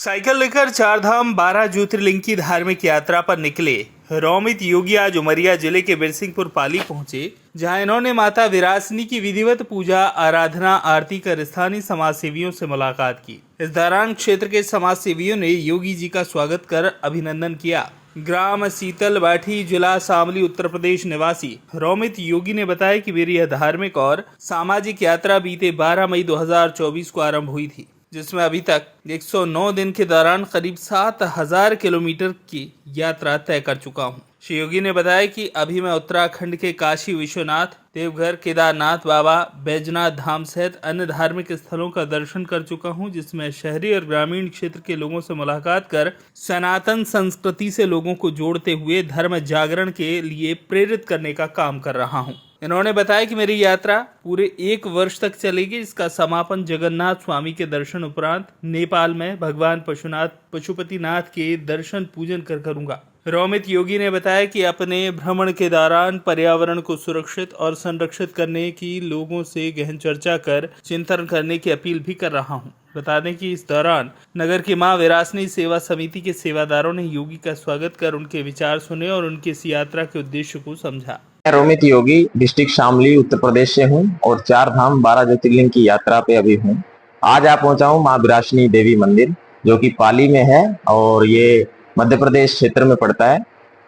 Cycle लेकर चारधाम 12 ज्योतिर्लिंग की धार्मिक यात्रा पर निकले रोमित योगी आज उमरिया जिले के बिरसिंहपुर पाली पहुंचे, जहां इन्होंने माता विरासनी की विधिवत पूजा आराधना आरती कर स्थानीय समाज सेवियों से मुलाकात की। इस दौरान क्षेत्र के समाज सेवियों ने योगी जी का स्वागत कर अभिनंदन किया। ग्राम सीतल बाठी, जिला शामली, उत्तर प्रदेश निवासी रोमित योगी ने बताया कि मेरी यह धार्मिक और सामाजिक यात्रा बीते 12 मई 2024 को आरंभ हुई थी, जिसमें अभी तक 109 दिन के दौरान करीब 7000 किलोमीटर की यात्रा तय कर चुका हूं। श्री योगी ने बताया कि अभी मैं उत्तराखंड के काशी विश्वनाथ, देवघर, केदारनाथ बाबा, बैजनाथ धाम सहित अन्य धार्मिक स्थलों का दर्शन कर चुका हूं, जिसमें शहरी और ग्रामीण क्षेत्र के लोगों से मुलाकात कर सनातन संस्कृति से लोगों को जोड़ते हुए धर्म जागरण के लिए प्रेरित करने का काम कर रहा हूं। इन्होंने बताया कि मेरी यात्रा पूरे 1 वर्ष तक चलेगी, जिसका समापन जगन्नाथ स्वामी के दर्शन उपरांत नेपाल में भगवान पशुपतिनाथ के दर्शन पूजन कर करूंगा। रोमित योगी ने बताया कि अपने भ्रमण के दौरान पर्यावरण को सुरक्षित और संरक्षित करने की लोगों से गहन चर्चा कर चिंतन करने की अपील भी कर रहा हूं। बता दें कि इस दौरान नगर की मां विरासनी सेवा समिति के सेवादारों ने योगी का स्वागत कर उनके विचार सुने और उनकी इस यात्रा के उद्देश्य को समझा। मैं रोमित योगी डिस्ट्रिक्ट शामली उत्तर प्रदेश से हूं और 4 धाम 12 ज्योतिर्लिंग की यात्रा पे अभी हूं। आज आप पहुंचा हूं मां विरासनी देवी मंदिर, जो कि पाली में है और ये मध्य प्रदेश क्षेत्र में पड़ता है।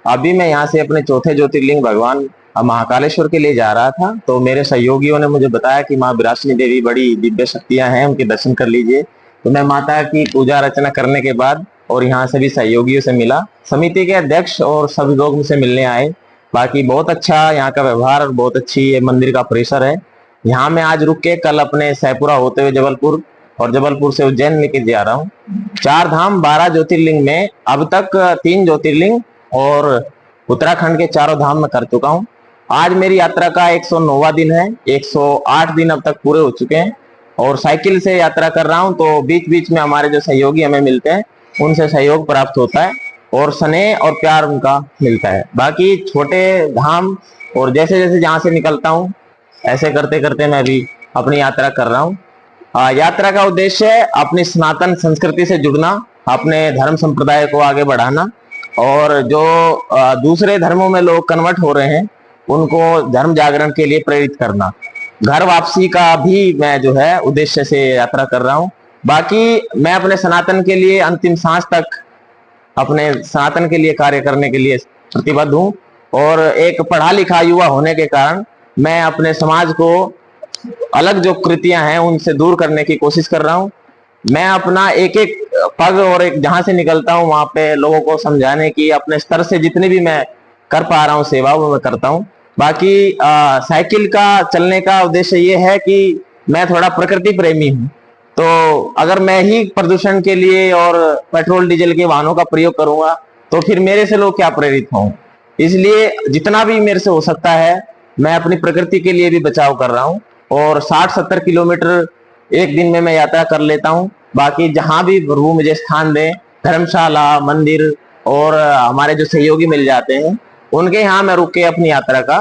अभी मैं यहां से अपने चौथे ज्योतिर्लिंग भगवान महाकालेश्वर के लिए जा रहा था, तो मेरे सहयोगियों ने मुझे बताया कि मां विरासनी देवी बड़ी दिव्य शक्तियां हैं, उनके दर्शन कर लीजिए। तो मैं माता की पूजा अर्चना करने के बाद और यहाँ सभी सहयोगियों से मिला। समिति के अध्यक्ष और सभी लोग मुझसे मिलने आए। बाकी बहुत अच्छा यहाँ का व्यवहार और बहुत अच्छी ये मंदिर का परिसर है। यहाँ मैं आज रुक के कल अपने सैपुरा होते हुए जबलपुर और जबलपुर से उज्जैन लेके जा रहा हूँ। 4 धाम 12 ज्योतिर्लिंग में अब तक 3 ज्योतिर्लिंग और उत्तराखंड के 4 धाम में कर चुका हूँ। आज मेरी यात्रा का 109वां दिन है। 108 दिन अब तक पूरे हो चुके हैं और साइकिल से यात्रा कर रहा हूँ, तो बीच बीच में हमारे जो सहयोगी हमें मिलते हैं उनसे सहयोग प्राप्त होता है और स्नेह और प्यार उनका मिलता है। बाकी छोटे धाम और जैसे जैसे जहां से निकलता हूं ऐसे करते करते मैं भी अपनी यात्रा कर रहा हूं। यात्रा का उद्देश्य है अपनी सनातन संस्कृति से जुड़ना, अपने धर्म संप्रदाय को आगे बढ़ाना और जो दूसरे धर्मों में लोग कन्वर्ट हो रहे हैं उनको धर्म जागरण के लिए प्रेरित करना। घर वापसी का भी मैं जो है उद्देश्य से यात्रा कर रहा हूँ। बाकी मैं अपने सनातन के लिए अंतिम सांस तक अपने सनातन के लिए कार्य करने के लिए प्रतिबद्ध हूँ और एक पढ़ा लिखा युवा होने के कारण मैं अपने समाज को अलग जो कृतियां हैं उनसे दूर करने की कोशिश कर रहा हूँ। मैं अपना एक एक पग और एक जहां से निकलता हूँ वहां पे लोगों को समझाने की अपने स्तर से जितनी भी मैं कर पा रहा हूँ सेवा वो मैं करता हूँ। बाकी साइकिल का चलने का उद्देश्य ये है कि मैं थोड़ा प्रकृति प्रेमी हूँ, तो अगर मैं ही प्रदूषण के लिए और पेट्रोल डीजल के वाहनों का प्रयोग करूंगा तो फिर मेरे से लोग क्या प्रेरित हों। इसलिए जितना भी मेरे से हो सकता है मैं अपनी प्रकृति के लिए भी बचाव कर रहा हूं और 60-70 किलोमीटर एक दिन में मैं यात्रा कर लेता हूं। बाकी जहां भी प्रभु मुझे स्थान दे, धर्मशाला, मंदिर और हमारे जो सहयोगी मिल जाते हैं उनके यहाँ मैं रुक के अपनी यात्रा का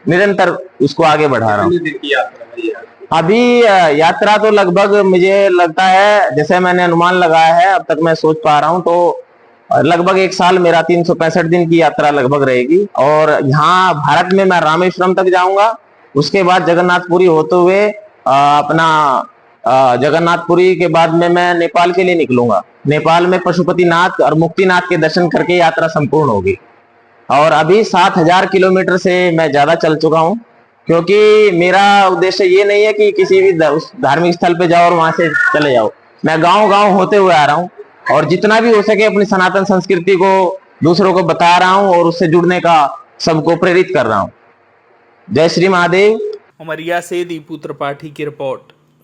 निरंतर उसको आगे बढ़ा रहा हूँ। अभी यात्रा तो लगभग मुझे लगता है, जैसे मैंने अनुमान लगाया है अब तक मैं सोच पा रहा हूँ, तो लगभग 1 साल मेरा 365 दिन की यात्रा लगभग रहेगी। और यहाँ भारत में मैं रामेश्वरम तक जाऊंगा, उसके बाद जगन्नाथपुरी होते हुए अपना जगन्नाथपुरी के बाद में मैं नेपाल के लिए निकलूंगा। नेपाल में पशुपतिनाथ और मुक्तिनाथ के दर्शन करके यात्रा संपूर्ण होगी। और अभी 7000 किलोमीटर से मैं ज्यादा चल चुका हूँ, क्योंकि मेरा उद्देश्य ये नहीं है कि किसी भी धार्मिक स्थल पे जाओ और वहां से चले जाओ। मैं गांव गांव होते हुए आ रहा हूँ और जितना भी हो सके अपनी सनातन संस्कृति को दूसरों को बता रहा हूँ और उससे जुड़ने का सबको प्रेरित कर रहा हूँ। जय श्री महादेव। उमरिया से दीपू त्रिपाठी की रिपोर्ट।